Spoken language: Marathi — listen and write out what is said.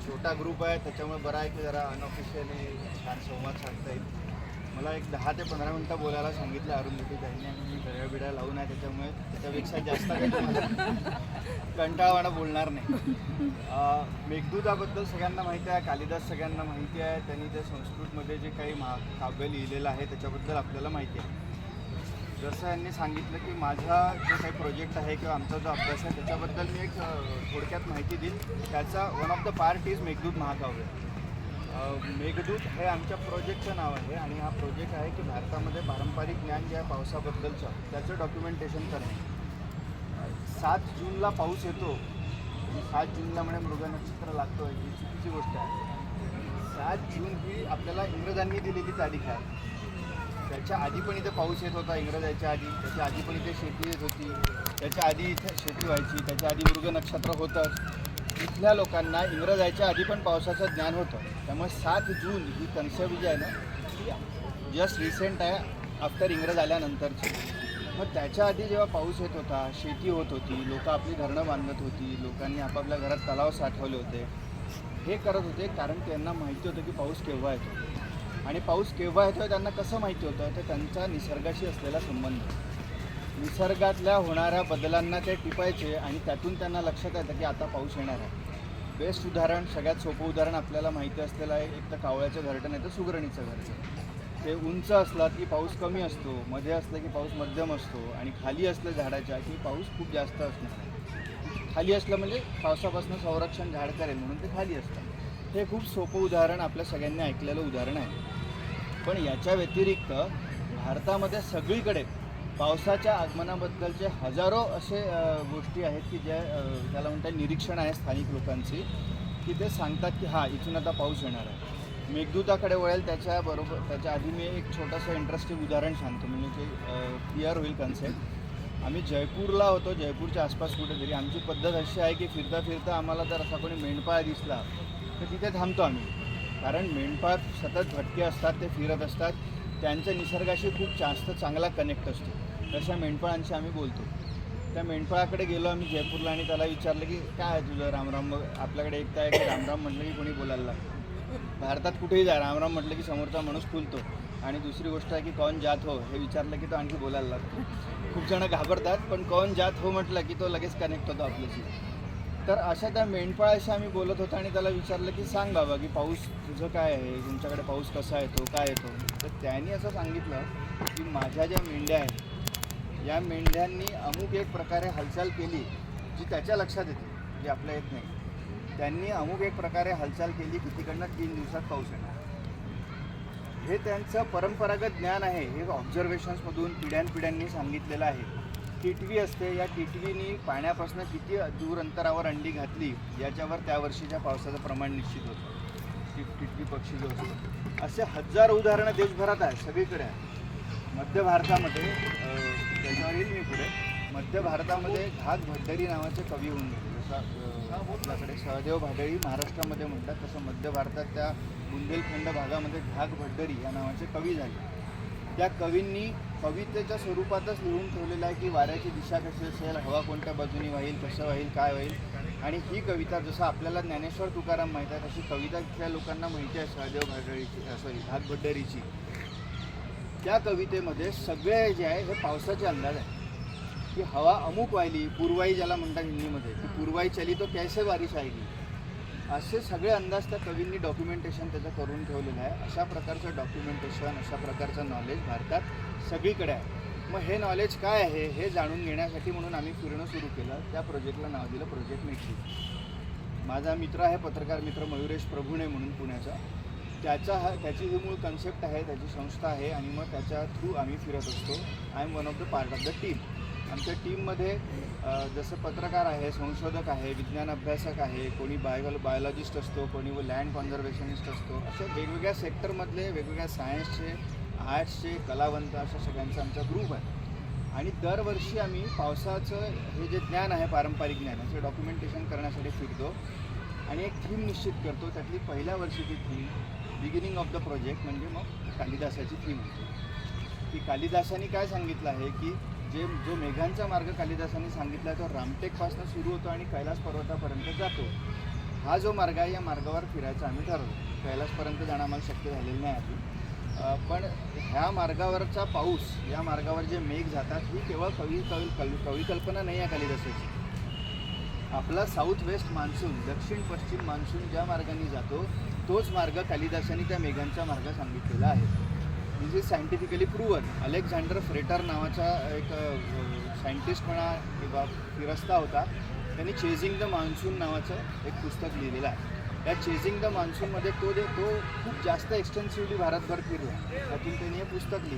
छोटा ग्रुप आहे त्याच्यामुळे बरं आहे की जरा अनऑफिशियली छान संवाद साधता येईल. मला एक 10 ते 15 मिनटं बोलायला सांगितलं अरुंधती ताईंनी आणि मी घड्याळ बिड्या लावून आहे त्याच्यामुळे त्याच्यापेक्षा जास्त काही तुम्हाला कंटाळवाणं बोलणार नाही. मेघदूताबद्दल सगळ्यांना माहिती आहे, कालिदास सगळ्यांना माहिती आहे, त्यांनी ते संस्कृतमध्ये जे काही काव्य लिहिलेलं आहे त्याच्याबद्दल आपल्याला माहिती आहे. जसं यांनी सांगितलं की माझा जो काही प्रोजेक्ट आहे किंवा आमचा जो अभ्यास आहे त्याच्याबद्दल मी एक थोडक्यात माहिती देईल. त्याचा one of the part is Meghdoot महाकाव्य. मेघदूत हे आमच्या प्रोजेक्टचं नाव आहे आणि हा प्रोजेक्ट आहे की भारतामध्ये पारंपरिक ज्ञान जे आहे पावसाबद्दलचं त्याचं डॉक्युमेंटेशन करणे. 7 जूनला पाऊस येतो, 7 जूनला म्हणे मृग नक्षत्र लागतो, ही चुकीची गोष्ट आहे. 7 जून ही आपल्याला इंग्रजांनी दिलेली तारीख आहे. त्याच्या आधी पण इथे पाऊस येत होता, इंग्रज यायच्या आधी. त्याच्या आधी पण इथे शेती येत होती, त्याच्या आधी इथे शेती व्हायची, त्याच्या आधी मृग नक्षत्र होतंच. इथल्या लोकांना इंग्रज यायच्या आधी पण पावसाचं ज्ञान होतं. त्यामुळे 7 जून ही कन्सेप्ट जी आहे ना ती जस्ट रिसेंट आहे आफ्टर इंग्रज आल्यानंतरची. मग त्याच्या आधी जेव्हा पाऊस येत होता, शेती होत होती, लोकं आपली धरणं बांधत होती, लोकांनी आपापल्या घरात तलाव साठवले होते. हे करत होते कारण त्यांना माहिती होतं की पाऊस केव्हा येतो आणि पाऊस केव्हा येतो त्यांना कसं माहिती होतं, तर त्यांचा निसर्गाशी असलेला संबंध. निसर्गातल्या होणाऱ्या बदलांना ते टिपायचे आणि त्यातून त्यांना लक्षात येतं की आता पाऊस येणार आहे. बेस्ट उदाहरण, सगळ्यात सोपं उदाहरण आपल्याला माहिती असलेलं आहे, एक तर कावळ्याचं घरटं नाही तर सुगरणीचं घरटं. ते उंच असलं की पाऊस कमी असतो, मध्ये असलं की पाऊस मध्यम असतो आणि खाली असलं झाडाच्या की पाऊस खूप जास्त असणार आहे. खाली असलं म्हणजे पावसापासून संरक्षण झाड करेल म्हणून ते खाली असतं. हे खूप सोपं उदाहरण आपल्या सगळ्यांनी ऐकलेलं उदाहरण आहे. पण याच्या व्यतिरिक्त भारतामध्ये सगळीकडे पावसाच्या आगमनाबद्दलचे हजारो असे गोष्टी आहेत की ज्या त्याला म्हणतात निरीक्षण आहे स्थानिक लोकांची, की ते सांगतात की हां इथून आता पाऊस येणार आहे. मेघदूताकडे वळेल त्याच्या आधी मी एक छोटंसं इंटरेस्टिंग उदाहरण सांगतो म्हणजे ते क्लिअर होईल कन्सेप्ट. आम्ही जयपूरला होतो, जयपूरच्या आसपास कुठेतरी. आमची पद्धत अशी आहे की फिरता फिरता आम्हाला जर असा कोणी मेंढपाळ दिसला तर तिथे थांबतो आम्ही, कारण मेंढपाळ सतत भटके असतात, ते फिरत असतात, त्यांच्या निसर्गाशी खूप जास्त चांगला कनेक्ट असतो. तशा मेंढपाळांशी आम्ही बोलतो. त्या मेंढपाळाकडे गेलो आम्ही जयपूरला आणि त्याला विचारलं की काय आहे तुझं रामराम. मग आपल्याकडे एकटा आहे की रामराम म्हटलं की कोणी बोलायला लागतं. भारतात कुठेही जा रामराम म्हटलं की समोरचा माणूस खुलतो. आणि दुसरी गोष्ट आहे की कौन जात हो हे विचारलं की तो आणखी बोलायला लागतो. खूप जणं घाबरतात, पण कौन जात हो म्हटलं की तो लगेच कनेक्ट होतो आपल्याशी. तर अशा त्या मेंढपाळाशी आम्ही बोलत होतो आणि त्याला विचारलं की सांग बाबा की पाऊस तुझं काय आहे, तुमच्याकडे पाऊस कसा येतो, काय येतो. तर त्यांनी असं सांगितलं की माझ्या ज्या मेंढ्या आहेत या मेंढ्यांनी अमुक एक प्रकारे हालचाल केली जी त्याच्या लक्षात येते, जी आपल्या येत नाही. त्यांनी अमुक एक प्रकारे हालचाल केली की तिकडनं 3 दिवसात पाऊस येणार. हे त्यांचं परंपरागत ज्ञान आहे. हे ऑब्झर्वेशन्समधून पिढ्यानपिढ्यांनी सांगितलेलं आहे. टिटवी असते, या टिटवीनी पाण्यापासून किती दूर अंतरावर अंडी घातली याच्यावर त्या वर्षीच्या पावसाचं प्रमाण निश्चित होतं. टिटवी पक्षी जो असतो. असे हजारो उदाहरणं देशभरात आहे, सगळीकडे आहे. मध्य भारतामध्ये त्याच्यावर येईल मी पुढे. मध्य भारतामध्ये घाग भट्टरी नावाचे कवी होऊन गेले. जसं आपल्याकडे सहदेव भाडळी महाराष्ट्रामध्ये म्हणतात, तसं मध्य भारतात त्या बुंदेलखंड भागामध्ये घाग भट्टरी या नावाचे कवी झाले. त्या कवींनी कवितेच्या स्वरूपातच लिहून ठेवलेलं आहे की वाऱ्याची दिशा कशी असेल, हवा कोणत्या बाजूनी वाहील, कसं वाहील, काय वाहील. आणि ही कविता जसं आपल्याला ज्ञानेश्वर तुकाराम माहीत आहे तशी कविता इथल्या लोकांना माहिती आहे सहदेव भाडळीची घाग भट्टरीची. त्या कवितेमध्ये सगळे जे आहे हे पावसाचे अंदाज आहे की हवा अमुक वाहिली, पूर्वाई ज्याला म्हणतात हिंदीमध्ये, की पूर्वाई चली तो कैसे बारिश आएगी. असे सगळे अंदाज त्या कवींनी डॉक्युमेंटेशन त्याचं करून ठेवलेलं आहे. अशा प्रकारचं डॉक्युमेंटेशन, अशा प्रकारचं नॉलेज भारतात सगळीकडे आहे. मग हे नॉलेज काय आहे हे जाणून घेण्यासाठी म्हणून आम्ही फिरणं सुरू केलं. त्या प्रोजेक्टला नाव दिलं प्रोजेक्ट मेघदूत. माझा मित्र आहे, पत्रकार मित्र मयुरेश प्रभुणे म्हणून पुण्याचा. त्याची ही मूळ कन्सेप्ट आहे, त्याची संस्था आहे आणि मग त्याच्या थ्रू आम्ही फिरत असतो. I am one of the part of the team. आमच्या टीममध्ये जसं पत्रकार आहे, संशोधक आहे, विज्ञान अभ्यासक आहे, कोणी बायोलॉजिस्ट असतो, कोणी लँड कॉन्झर्वेशनिस्ट असतो. अशा वेगवेगळ्या सेक्टरमधले, वेगवेगळ्या सायन्सचे, आर्ट्सचे, कलावंत अशा सगळ्यांचा आमचा ग्रुप आहे. आणि दरवर्षी आम्ही पावसाचं हे जे ज्ञान आहे पारंपरिक ज्ञान याचं डॉक्युमेंटेशन करण्यासाठी फिरतो आणि एक थीम निश्चित करतो. त्यातली पहिल्या वर्षीची theme beginning of the project म्हणजे मग कालिदासाची थीम होती. की कालिदासांनी काय सांगितलं आहे की जो मेघांचा मार्ग कालिदासांनी सांगितला तो रामटेकपासून सुरू होतो आणि कैलास पर्वतापर्यंत जातो. हा जो मार्ग आहे या मार्गावर फिरायचं आम्ही ठरवलं. कैलासपर्यंत जाणं आम्हाला शक्य झालेलं नाही आधी. पण ह्या मार्गावरचा पाऊस, या मार्गावर जे मेघ जातात ही केवळ कविकल्पना नाही आहे कालिदासाची. आपला साऊथ वेस्ट मान्सून, दक्षिण पश्चिम मान्सून ज्या मार्गाने जातो तोच मार्ग कालिदासाने त्या मेघांचा मार्ग सांगितलेला आहे. This is scientifically proven. Alexander फ्रेटर नावाचा एक सायंटिस्ट म्हणा किंवा फिरस्ता होता, त्यांनी चेझिंग द मान्सून नावाचं एक पुस्तक लिहिलेलं आहे. त्या चेझिंग द मान्सूनमध्ये तो खूप जास्त एक्सटेन्सिव्हली भारतभर फिरला. त्यातून त्यांनी हे पुस्तक लिहिलं.